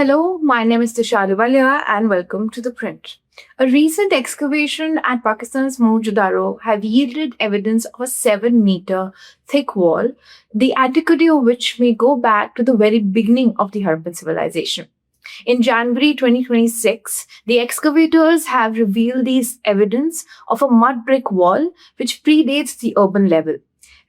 Hello, my name is Tushar Walia and welcome to The Print. A recent excavation at Pakistan's Mohenjo-daro have yielded evidence of a 7-meter thick wall, the antiquity of which may go back to the very beginning of the Harappan civilization. In January 2026, the excavators have revealed these evidence of a mud brick wall which predates the urban level.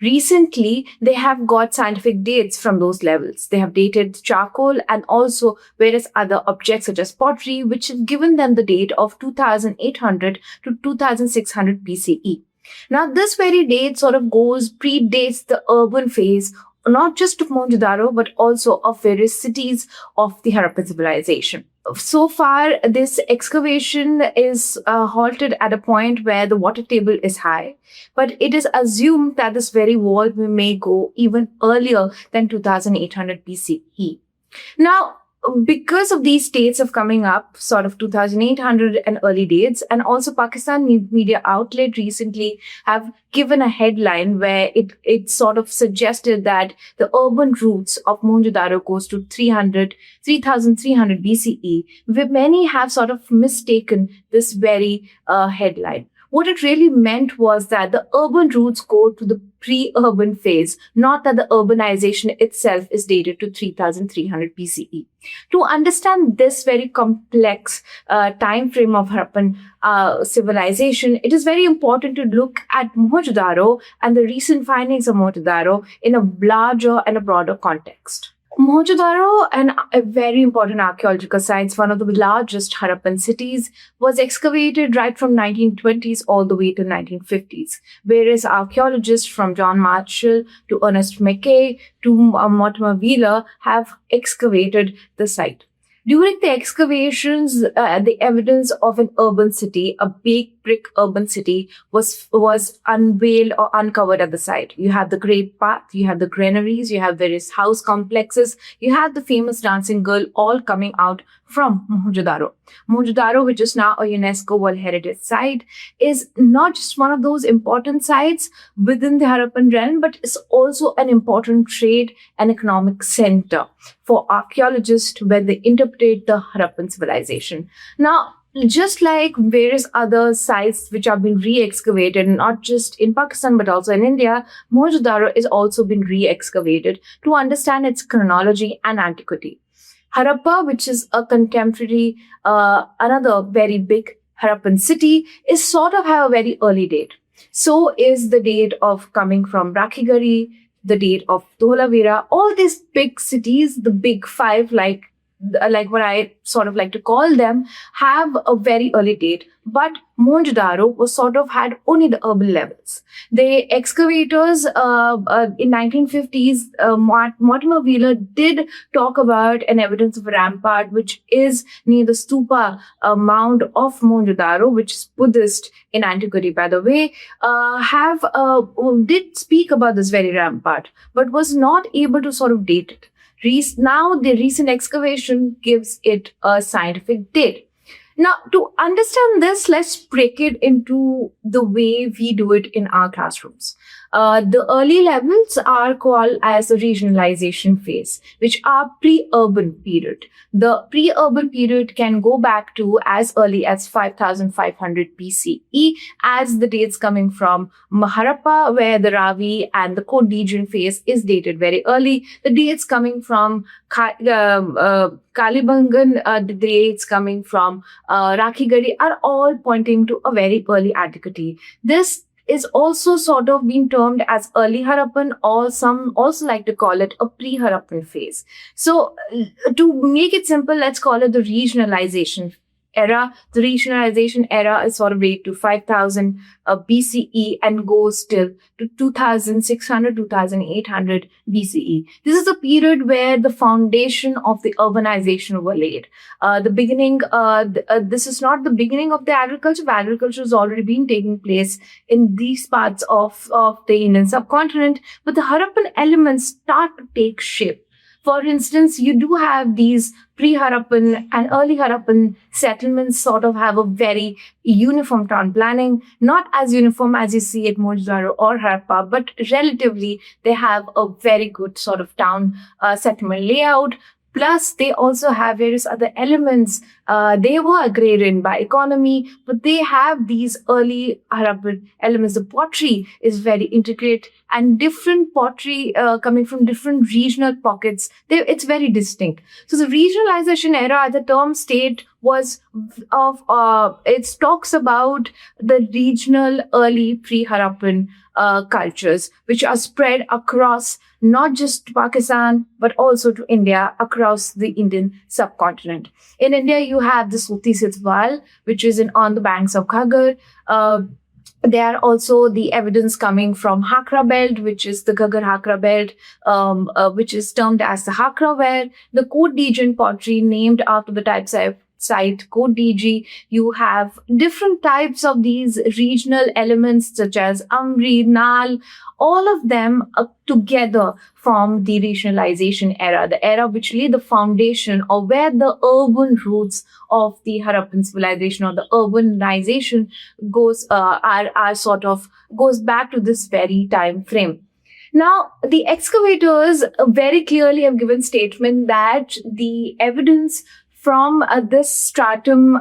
Recently, they have got scientific dates from those levels. They have dated charcoal and also various other objects such as pottery, which have given them the date of 2800 to 2600 BCE. Now, this very date sort of predates the urban phase, not just of Mohenjo-daro, but also of various cities of the Harappan civilization. So far, this excavation is halted at a point where the water table is high, but it is assumed that this very wall may go even earlier than 2800 BCE. Now, because of these dates of coming up, sort of 2800 and early dates, and also Pakistan media outlet recently have given a headline where it sort of suggested that the urban roots of Mohenjo-daro goes to 3300 BCE, where many have sort of mistaken this very headline. What it really meant was that the urban roots go to the pre-urban phase, not that the urbanization itself is dated to 3300 BCE. To understand this very complex time frame of Harappan civilization, it is very important to look at Mohenjo-daro and the recent findings of Mohenjo-daro in a larger and a broader context. Mohenjo-daro, a very important archaeological site, one of the largest Harappan cities, was excavated right from 1920s all the way to 1950s. Various archaeologists from John Marshall to Ernest Mackay to Mortimer Wheeler have excavated the site. During the excavations, the evidence of an urban city, a big brick urban city, was unveiled or uncovered at the site. You have the Great Path, you have the granaries, you have various house complexes, you have the famous dancing girl all coming out from Mohenjo-daro. Mohenjo-daro, which is now a UNESCO World Heritage Site, is not just one of those important sites within the Harappan realm, but is also an important trade and economic center for archaeologists when they interpret the Harappan civilization. Now, just like various other sites which have been re-excavated, not just in Pakistan but also in India, Mohenjo-daro is also been re-excavated to understand its chronology and antiquity. Harappa, which is a contemporary, another very big Harappan city, is sort of have a very early date. So is the date of coming from Rakhigari, the date of Dholavira, all these big cities, the big five, like what I sort of like to call them, have a very early date. But Mohenjo-daro was sort of had only the urban levels. The excavators in 1950s, Mortimer Wheeler did talk about an evidence of a rampart, which is near the stupa mound of Mohenjo-daro, which is Buddhist in antiquity, by the way, did speak about this very rampart, but was not able to sort of date it. Now, the recent excavation gives it a scientific date. Now, to understand this, let's break it into the way we do it in our classrooms. The early levels are called as the regionalization phase, which are pre-urban period. The pre-urban period can go back to as early as 5500 BCE, as the dates coming from Harappa, where the Ravi and the Kodijian phase is dated very early. The dates coming from Kalibangan, the dates coming from Rakhigari are all pointing to a very early antiquity. This is also sort of being termed as early Harappan, or some also like to call it a pre-Harappan phase. So to make it simple, let's call it the regionalization era. The regionalization era is sort of dated to 5000 BCE and goes till to 2600, 2800 BCE. This is the period where the foundation of the urbanization were laid. This is not the beginning of the agriculture. Agriculture has already been taking place in these parts of the Indian subcontinent, but the Harappan elements start to take shape. For instance, you do have these pre-Harappan and early Harappan settlements sort of have a very uniform town planning, not as uniform as you see at Mohenjo-daro or Harappa, but relatively they have a very good sort of town settlement layout. Plus, they also have various other elements. They were agrarian by economy, but they have these early Harappan elements. The pottery is very intricate, and different pottery coming from different regional pockets. It's very distinct. So the regionalization era, the term state was of it talks about the regional early pre-Harappan cultures, which are spread across not just to Pakistan, but also to India, across the Indian subcontinent. In India, you have the Suti Sidwal, which is on the banks of Ghaggar. There are also the evidence coming from Hakra Belt, which is the Ghaggar Hakra Belt, which is termed as the Hakra ware. The Kot Dijan pottery, named after the type site Kot Diji. You have different types of these regional elements such as Amri, Nal, all of them together form the regionalization era, the era which laid the foundation or where the urban roots of the Harappan civilization or the urbanization are sort of goes back to this very time frame. Now, the excavators very clearly have given statement that the evidence from this stratum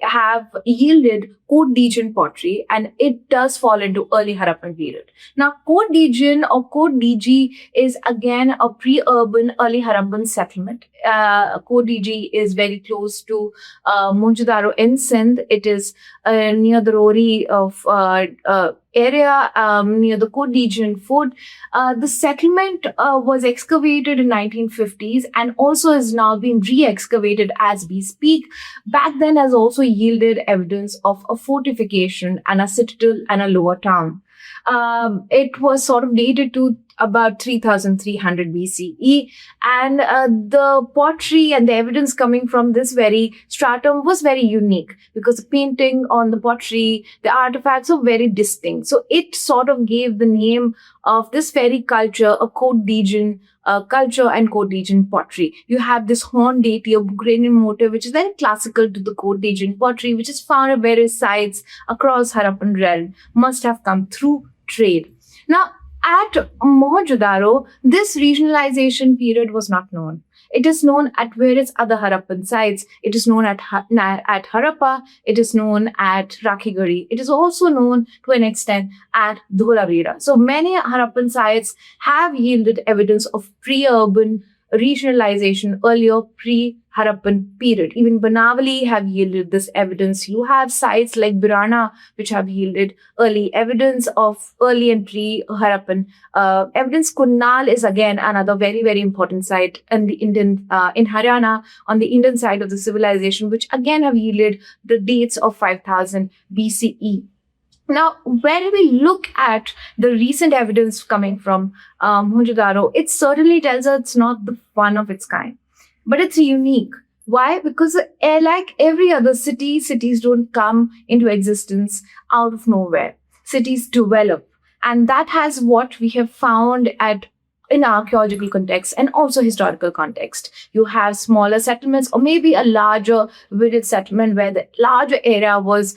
have yielded Kot Dijan pottery, and it does fall into early Harappan period. Now, Kot Dijan or Kot Diji is again a pre-urban early Harappan settlement. Kot Diji is very close to Mohenjo-daro in Sindh. It is near the Rohri of area near the Kot Dijan fort. The settlement was excavated in 1950s and also has now been re-excavated as we speak. Back then has also yielded evidence of a fortification and a citadel and a lower town. It was sort of dated to about 3300 BCE, and the pottery and the evidence coming from this very stratum was very unique because the painting on the pottery, the artifacts are very distinct. So it sort of gave the name of this very culture a Kot Dijan culture and Kot Dijan pottery. You have this horn deity of Bukranian motif, which is very classical to the Kot Dijan pottery, which is found at various sites across Harappan realm, must have come through trade. Now, at Mohenjo-daro, this regionalization period was not known. It is known at various other Harappan sites. It is known at Harappa. It is known at Rakhigari. It is also known to an extent at Dholavira. So many Harappan sites have yielded evidence of pre-urban regionalization earlier pre-Harappan period. Even Banavali have yielded this evidence. You have sites like Birana which have yielded early evidence of early and pre-Harappan evidence. Kunnal is again another very, very important site in the Indian, in Haryana on the Indian side of the civilization, which again have yielded the dates of 5000 BCE. Now, when we look at the recent evidence coming from Mohenjo-daro, it certainly tells us it's not the one of its kind, but it's unique. Why? Because like every other city, cities don't come into existence out of nowhere. Cities develop. And that has what we have found in archaeological context and also historical context. You have smaller settlements or maybe a larger village settlement where the larger area was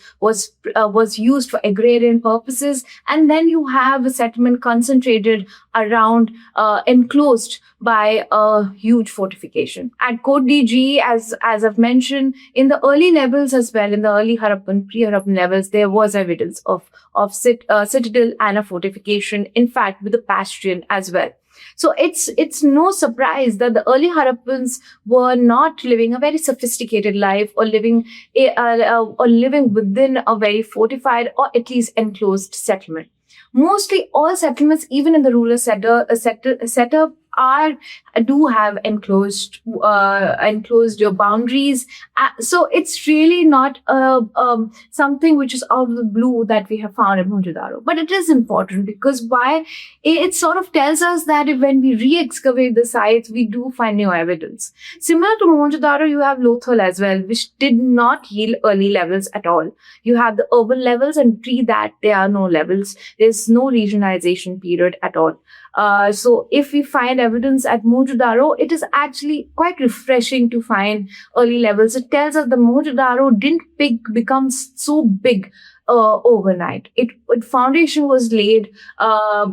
used for agrarian purposes, and then you have a settlement concentrated around enclosed by a huge fortification. At Kot Diji, as I've mentioned, in the early levels as well, in the early Harappan, pre-Harappan levels, there was evidence of citadel and a fortification, in fact, with a bastion as well. So it's no surprise that the early Harappans were not living a very sophisticated life or living within a very fortified or at least enclosed settlement. Mostly all settlements, even in the rural setup, do have enclosed boundaries. So it's really not something which is out of the blue that we have found in Mohenjo-daro. But it is important because why? It sort of tells us that when we re-excavate the sites, we do find new evidence. Similar to Mohenjo-daro, you have Lothal as well, which did not yield early levels at all. You have the urban levels, and pre that there are no levels. There's no regionalization period at all. So if we find evidence at Mohenjo-daro, it is actually quite refreshing to find early levels. It tells us the Mohenjo-daro didn't become so big overnight. Its foundation was laid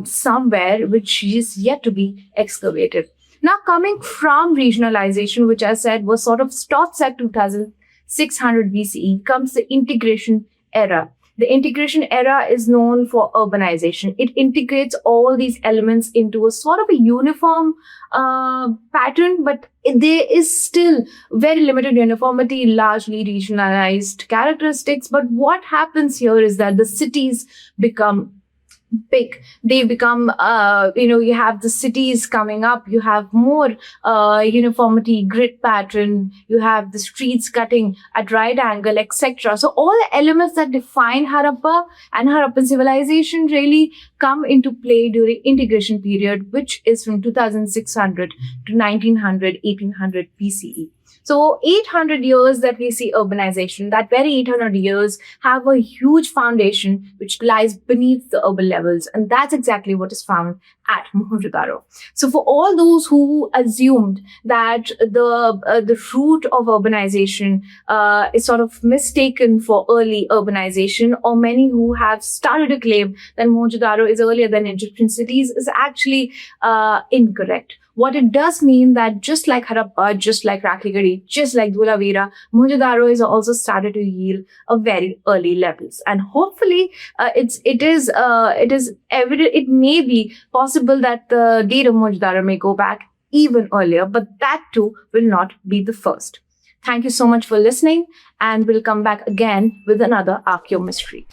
somewhere which is yet to be excavated. Now, coming from regionalization, which I said was sort of starts at 2600 BCE, comes the integration era. The integration era is known for urbanization. It integrates all these elements into a sort of a uniform pattern, but there is still very limited uniformity, largely regionalized characteristics. But what happens here is that the cities become big. They become, you have the cities coming up, you have more uniformity, grid pattern, you have the streets cutting at right angle, etc. So all the elements that define Harappa and Harappan civilization really come into play during integration period, which is from 2600 to 1900, 1800 BCE. So 800 years that we see urbanization, that very 800 years have a huge foundation which lies beneath the urban levels. And that's exactly what is found at Mohenjo-daro. So for all those who assumed that the route of urbanization is sort of mistaken for early urbanization, or many who have started to claim that Mohenjo-daro is earlier than Egyptian cities, is actually incorrect. What it does mean that just like Harappa, just like Rakhigarhi, just like Dholavira, Mohenjo-daro is also started to yield a very early levels. And hopefully, it is evident. It may be possible that the date of Mohenjo-daro may go back even earlier, but that too will not be the first. Thank you so much for listening, and we'll come back again with another Archeo mystery.